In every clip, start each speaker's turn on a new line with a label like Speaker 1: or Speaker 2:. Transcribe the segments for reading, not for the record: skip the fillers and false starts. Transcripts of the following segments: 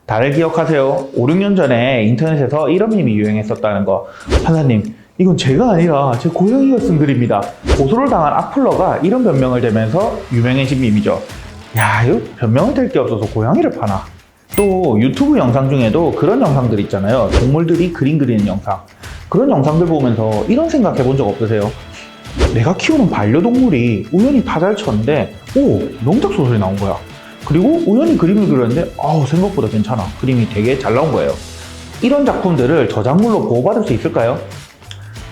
Speaker 1: 다들 기억하세요? 5, 6년 전에 인터넷에서 이런 밈이 유행했었다는 거. 판사님, 이건 제가 아니라 제 고양이가 쓴 글입니다. 고소를 당한 악플러가 이런 변명을 대면서 유명해진 밈이죠. 야, 이거 변명을 댈 게 없어서 고양이를 파나? 또 유튜브 영상 중에도 그런 영상들 있잖아요. 동물들이 그림 그리는 영상. 그런 영상들 보면서 이런 생각 해본 적 없으세요? 내가 키우는 반려동물이 우연히 타자를 쳤는데 명작 소설이 나온 거야. 그리고 우연히 그림을 그렸는데 생각보다 괜찮아. 그림이 되게 잘 나온 거예요. 이런 작품들을 저작물로 보호받을 수 있을까요?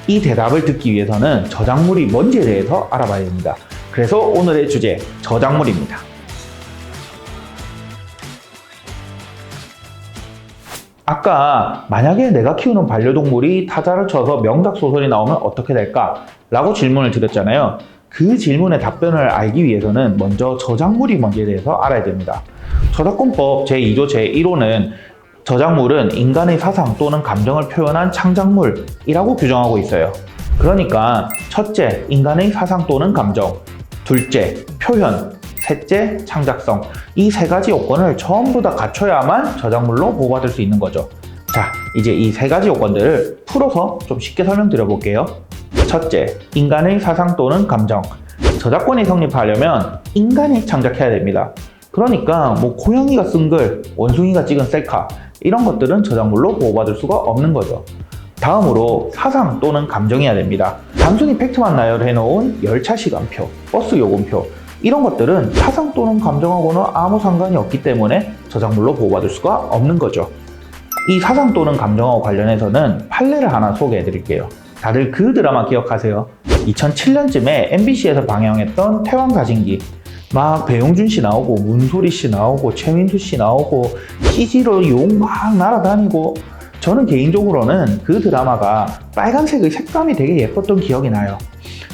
Speaker 1: 이 대답을 듣기 위해서는 저작물이 뭔지에 대해서 알아봐야 됩니다. 그래서 오늘의 주제, 저작물입니다. 아까 만약에 내가 키우는 반려동물이 타자를 쳐서 명작 소설이 나오면 어떻게 될까? 라고 질문을 드렸잖아요. 그 질문의 답변을 알기 위해서는 먼저 저작물이 뭔지에 대해서 알아야 됩니다. 저작권법 제2조 제1호는 저작물은 인간의 사상 또는 감정을 표현한 창작물이라고 규정하고 있어요. 그러니까 첫째, 인간의 사상 또는 감정, 둘째, 표현, 셋째, 창작성. 이 세 가지 요건을 전부 다 갖춰야만 저작물로 보호받을 수 있는 거죠. 자, 이제 이 세 가지 요건들을 풀어서 좀 쉽게 설명드려 볼게요. 첫째, 인간의 사상 또는 감정. 저작권이 성립하려면 인간이 창작해야 됩니다. 그러니까 고양이가 쓴 글, 원숭이가 찍은 셀카 이런 것들은 저작물로 보호받을 수가 없는 거죠. 다음으로 사상 또는 감정이어야 됩니다. 단순히 팩트만 나열해 놓은 열차 시간표, 버스 요금표 이런 것들은 사상 또는 감정하고는 아무 상관이 없기 때문에 저작물로 보호받을 수가 없는 거죠. 이 사상 또는 감정하고 관련해서는 판례를 하나 소개해 드릴게요. 다들 그 드라마 기억하세요? 2007년쯤에 MBC에서 방영했던 태왕사진기. 막 배용준 씨 나오고 문소리 씨 나오고 최민수 씨 나오고 CG로 용 막 날아다니고, 저는 개인적으로는 그 드라마가 빨간색의 색감이 되게 예뻤던 기억이 나요.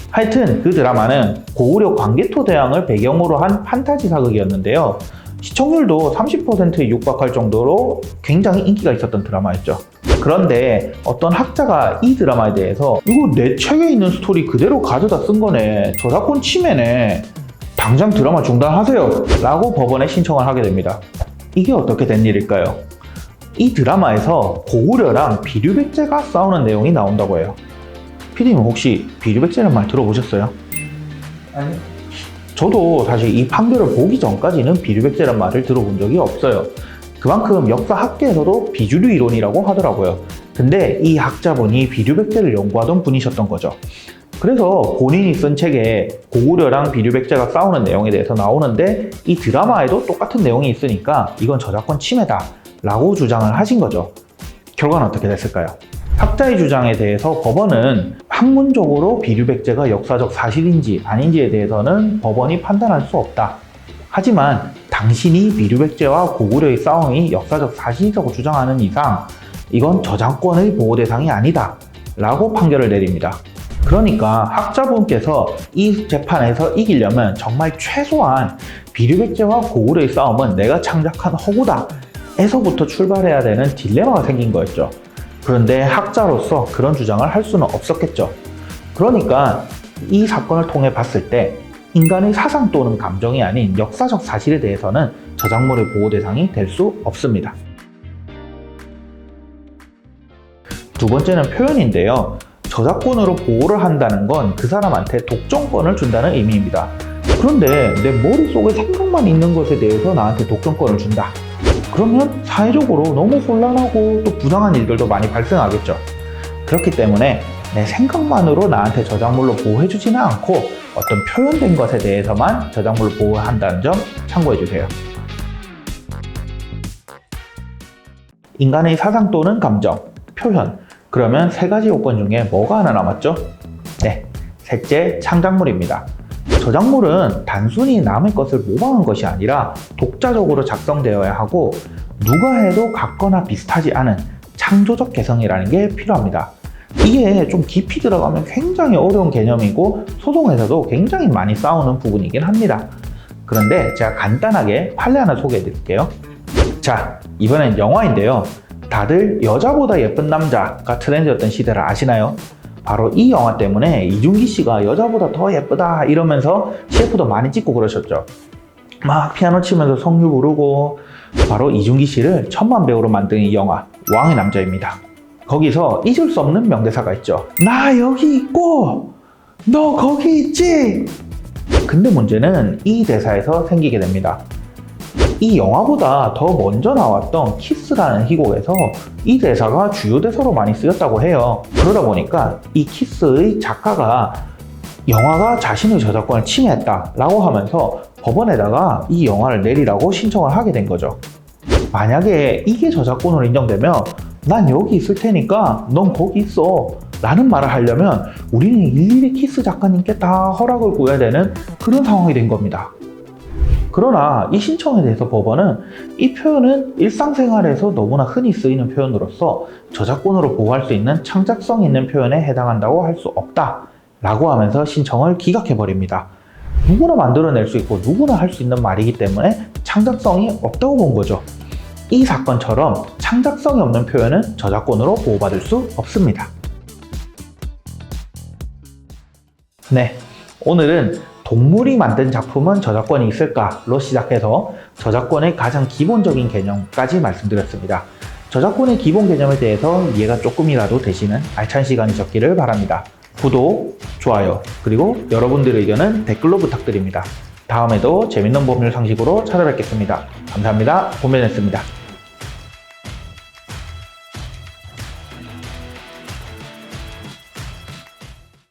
Speaker 1: 하여튼 그 드라마는 고구려 광개토대왕을 배경으로 한 판타지 사극이었는데요. 시청률도 30%에 육박할 정도로 굉장히 인기가 있었던 드라마였죠. 그런데 어떤 학자가 이 드라마에 대해서 이거 내 책에 있는 스토리 그대로 가져다 쓴 거네, 저작권 침해네, 당장 드라마 중단하세요 라고 법원에 신청을 하게 됩니다. 이게 어떻게 된 일일까요? 이 드라마에서 고구려랑 비류백제가 싸우는 내용이 나온다고 해요. PD님 혹시 비류백제라는 말 들어보셨어요?
Speaker 2: 아니요.
Speaker 1: 저도 사실 이 판결을 보기 전까지는 비류백제란 말을 들어본 적이 없어요. 그만큼 역사 학계에서도 비주류 이론이라고 하더라고요. 근데 이 학자분이 비류백제를 연구하던 분이셨던 거죠. 그래서 본인이 쓴 책에 고구려랑 비류백제가 싸우는 내용에 대해서 나오는데 이 드라마에도 똑같은 내용이 있으니까 이건 저작권 침해다 라고 주장을 하신 거죠. 결과는 어떻게 됐을까요? 학자의 주장에 대해서 법원은 학문적으로 비류백제가 역사적 사실인지 아닌지에 대해서는 법원이 판단할 수 없다. 하지만 당신이 비류백제와 고구려의 싸움이 역사적 사실이라고 주장하는 이상 이건 저작권의 보호 대상이 아니다 라고 판결을 내립니다. 그러니까 학자분께서 이 재판에서 이기려면 정말 최소한 비류백제와 고구려의 싸움은 내가 창작한 허구다 에서부터 출발해야 되는 딜레마가 생긴 거였죠. 그런데 학자로서 그런 주장을 할 수는 없었겠죠. 그러니까 이 사건을 통해 봤을 때 인간의 사상 또는 감정이 아닌 역사적 사실에 대해서는 저작물의 보호 대상이 될 수 없습니다. 두 번째는 표현인데요. 저작권으로 보호를 한다는 건 그 사람한테 독점권을 준다는 의미입니다. 그런데 내 머릿속에 생각만 있는 것에 대해서 나한테 독점권을 준다. 그러면 사회적으로 너무 혼란하고 또 부당한 일들도 많이 발생하겠죠. 그렇기 때문에 내 생각만으로 나한테 저작물로 보호해주지는 않고 어떤 표현된 것에 대해서만 저작물로 보호한다는 점 참고해주세요. 인간의 사상 또는 감정, 표현. 그러면 세 가지 요건 중에 뭐가 하나 남았죠? 네, 셋째, 창작물입니다. 저작물은 단순히 남의 것을 모방한 것이 아니라 독자적으로 작성되어야 하고 누가 해도 같거나 비슷하지 않은 창조적 개성이라는 게 필요합니다. 이게 좀 깊이 들어가면 굉장히 어려운 개념이고 소송에서도 굉장히 많이 싸우는 부분이긴 합니다. 그런데 제가 간단하게 판례 하나 소개해 드릴게요. 자, 이번엔 영화인데요. 다들 여자보다 예쁜 남자가 트렌드였던 시대를 아시나요? 바로 이 영화 때문에 이준기 씨가 여자보다 더 예쁘다 이러면서 CF도 많이 찍고 그러셨죠. 막 피아노 치면서 성유 부르고 바로 이준기 씨를 천만 배우로 만든 이 영화 왕의 남자입니다. 거기서 잊을 수 없는 명대사가 있죠. 나 여기 있고 너 거기 있지? 근데 문제는 이 대사에서 생기게 됩니다. 이 영화보다 더 먼저 나왔던 키스라는 희곡에서 이 대사가 주요 대사로 많이 쓰였다고 해요. 그러다 보니까 이 키스의 작가가 영화가 자신의 저작권을 침해했다 라고 하면서 법원에다가 이 영화를 내리라고 신청을 하게 된 거죠. 만약에 이게 저작권으로 인정되면 난 여기 있을 테니까 넌 거기 있어 라는 말을 하려면 우리는 일일이 키스 작가님께 다 허락을 구해야 되는 그런 상황이 된 겁니다. 그러나 이 신청에 대해서 법원은 이 표현은 일상생활에서 너무나 흔히 쓰이는 표현으로서 저작권으로 보호할 수 있는 창작성 있는 표현에 해당한다고 할 수 없다 라고 하면서 신청을 기각해버립니다. 누구나 만들어낼 수 있고 누구나 할 수 있는 말이기 때문에 창작성이 없다고 본 거죠. 이 사건처럼 창작성이 없는 표현은 저작권으로 보호받을 수 없습니다. 네, 오늘은 동물이 만든 작품은 저작권이 있을까로 시작해서 저작권의 가장 기본적인 개념까지 말씀드렸습니다. 저작권의 기본 개념에 대해서 이해가 조금이라도 되시는 알찬 시간이셨기를 바랍니다. 구독, 좋아요, 그리고 여러분들의 의견은 댓글로 부탁드립니다. 다음에도 재밌는 법률 상식으로 찾아뵙겠습니다. 감사합니다. 봄면했습니다.